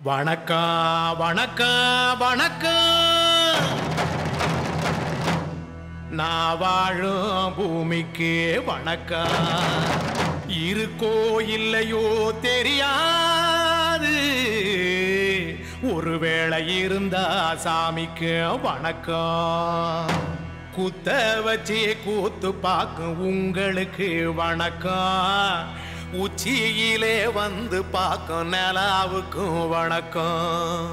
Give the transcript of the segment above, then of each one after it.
வணக்கம் வணக்கம் வணக்கம். நான் வாழும் பூமிக்கு வணக்கம். இருக்கோ இல்லையோ தெரியாது, ஒருவேளை இருந்தா சாமிக்கு வணக்கம். குத்த வச்சு கூத்து பார்க்கும் உங்களுக்கு வணக்கம். உச்சியிலே வந்து பார்க்கும் நிலாவுக்கும் வணக்கம்.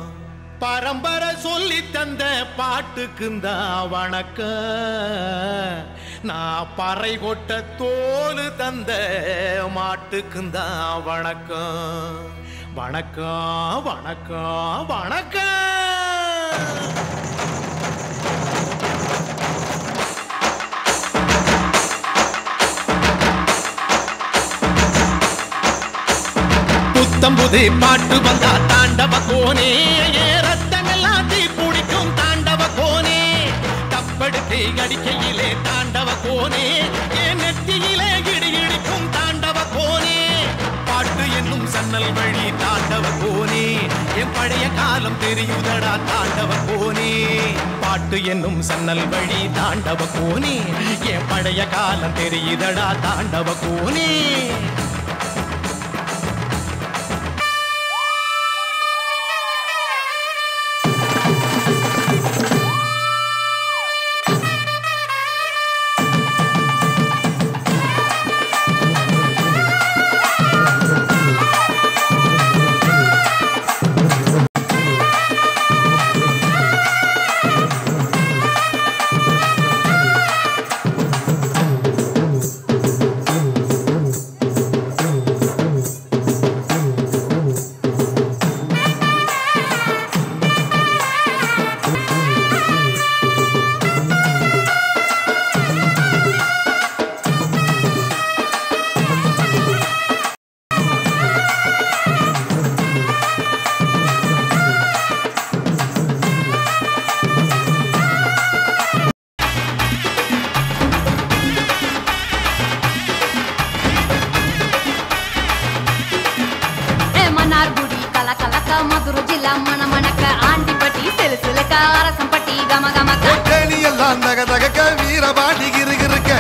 பரம்பரை சொல்லி தந்த பாட்டுக்குந்தா வணக்கம். நான் பறை கொட்ட தோல் தந்த மாட்டுக்குந்தா வணக்கம். வணக்கம் வணக்கம் வணக்கம். புத்தம்புது பாட்டு வந்தா தாண்டவ கோனே, ரத்தமெல்லாம் தீ பிடிக்கும் தாண்டவ கோனே. தப்படுத்து அடிக்கையிலே தாண்டவ கோனே, என் நெத்தியிலே இடி இடிக்கும் தாண்டவ கோனே. பாட்டு என்னும் சன்னல் வழி தாண்டவ கோனே, என் பழைய காலம் தெரியுதடா தாண்டவ கோனே. பாட்டு என்னும் சன்னல் வழி தாண்டவ கோனே, என் பழைய காலம் தெரியுதடா தாண்டவ கோனே. మధుర జిల్లా మన మనక ఆంటిపట్టి తెలుసులక అరసంపట్టి గమ గమక எல்லாம் தக தகக்க வீரபாண்டி கிருகிருக்க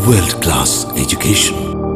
World class education.